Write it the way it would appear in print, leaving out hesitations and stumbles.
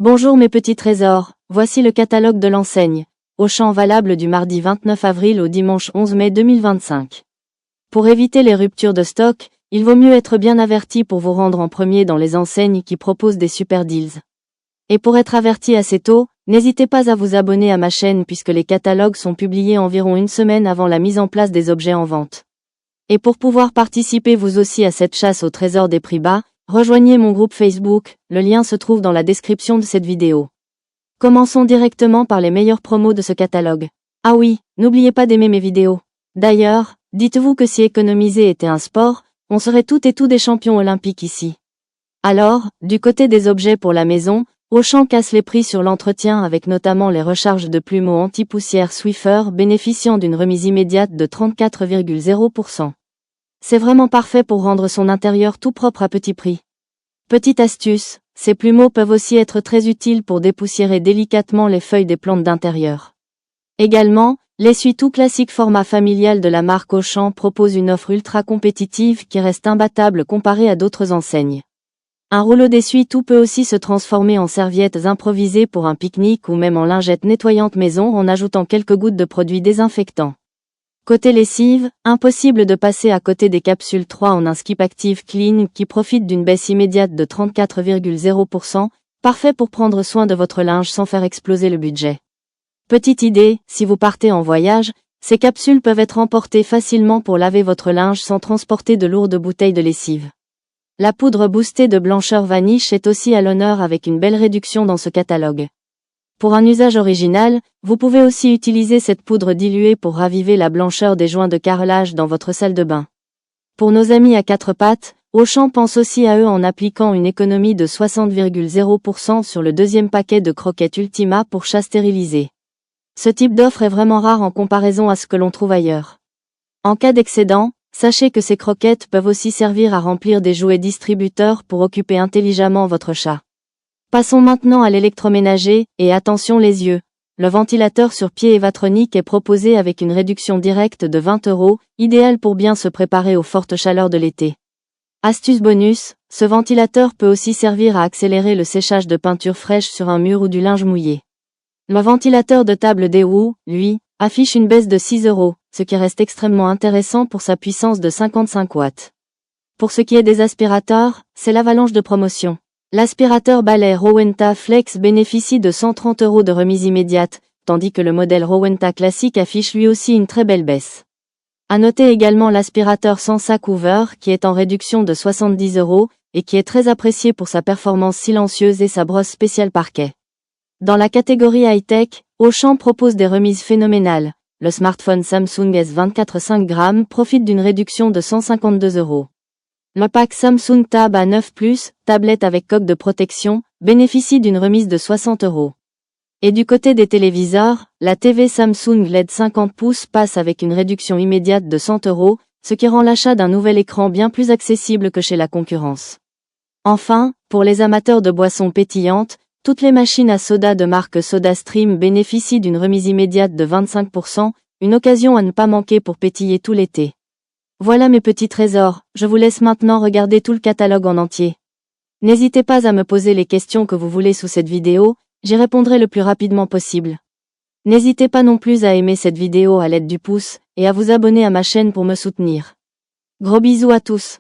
Bonjour mes petits trésors, voici le catalogue de l'enseigne Auchan valable du mardi 29 avril au dimanche 11 mai 2025. Pour éviter les ruptures de stock, il vaut mieux être bien averti pour vous rendre en premier dans les enseignes qui proposent des super deals. Et pour être averti assez tôt, n'hésitez pas à vous abonner à ma chaîne puisque les catalogues sont publiés environ une semaine avant la mise en place des objets en vente. Et pour pouvoir participer vous aussi à cette chasse au trésor des prix bas, rejoignez mon groupe Facebook, le lien se trouve dans la description de cette vidéo. Commençons directement par les meilleures promos de ce catalogue. Ah oui, n'oubliez pas d'aimer mes vidéos. D'ailleurs, dites-vous que si économiser était un sport, on serait toutes et tous des champions olympiques ici. Alors, du côté des objets pour la maison, Auchan casse les prix sur l'entretien avec notamment les recharges de plumeaux anti-poussière Swiffer bénéficiant d'une remise immédiate de 34,0%. C'est vraiment parfait pour rendre son intérieur tout propre à petit prix. Petite astuce, ces plumeaux peuvent aussi être très utiles pour dépoussiérer délicatement les feuilles des plantes d'intérieur. Également, l'essuie tout classique format familial de la marque Auchan propose une offre ultra compétitive qui reste imbattable comparée à d'autres enseignes. Un rouleau d'essuie tout peut aussi se transformer en serviettes improvisées pour un pique-nique ou même en lingettes nettoyantes maison en ajoutant quelques gouttes de produits désinfectants. Côté lessive, impossible de passer à côté des capsules 3 en un Skip Active Clean qui profitent d'une baisse immédiate de 34,0%, parfait pour prendre soin de votre linge sans faire exploser le budget. Petite idée, si vous partez en voyage, ces capsules peuvent être emportées facilement pour laver votre linge sans transporter de lourdes bouteilles de lessive. La poudre boostée de blancheur Vanish est aussi à l'honneur avec une belle réduction dans ce catalogue. Pour un usage original, vous pouvez aussi utiliser cette poudre diluée pour raviver la blancheur des joints de carrelage dans votre salle de bain. Pour nos amis à quatre pattes, Auchan pense aussi à eux en appliquant une économie de 60,0% sur le deuxième paquet de croquettes Ultima pour chat stérilisé. Ce type d'offre est vraiment rare en comparaison à ce que l'on trouve ailleurs. En cas d'excédent, sachez que ces croquettes peuvent aussi servir à remplir des jouets distributeurs pour occuper intelligemment votre chat. Passons maintenant à l'électroménager, et attention les yeux. Le ventilateur sur pied Evatronic est proposé avec une réduction directe de 20 €, idéal pour bien se préparer aux fortes chaleurs de l'été. Astuce bonus, ce ventilateur peut aussi servir à accélérer le séchage de peinture fraîche sur un mur ou du linge mouillé. Le ventilateur de table Daewoo, lui, affiche une baisse de 6 €, ce qui reste extrêmement intéressant pour sa puissance de 55 watts. Pour ce qui est des aspirateurs, c'est l'avalanche de promotion. L'aspirateur balai Rowenta Flex bénéficie de 130 € de remise immédiate, tandis que le modèle Rowenta classique affiche lui aussi une très belle baisse. À noter également l'aspirateur Sensa Hoover qui est en réduction de 70 € et qui est très apprécié pour sa performance silencieuse et sa brosse spéciale parquet. Dans la catégorie high-tech, Auchan propose des remises phénoménales. Le smartphone Samsung S24 5 grammes profite d'une réduction de 152 €. Le pack Samsung Tab A9+, tablette avec coque de protection, bénéficie d'une remise de 60 €. Et du côté des téléviseurs, la TV Samsung LED 50 pouces passe avec une réduction immédiate de 100 €, ce qui rend l'achat d'un nouvel écran bien plus accessible que chez la concurrence. Enfin, pour les amateurs de boissons pétillantes, toutes les machines à soda de marque SodaStream bénéficient d'une remise immédiate de 25%, une occasion à ne pas manquer pour pétiller tout l'été. Voilà mes petits trésors, je vous laisse maintenant regarder tout le catalogue en entier. N'hésitez pas à me poser les questions que vous voulez sous cette vidéo, j'y répondrai le plus rapidement possible. N'hésitez pas non plus à aimer cette vidéo à l'aide du pouce, et à vous abonner à ma chaîne pour me soutenir. Gros bisous à tous.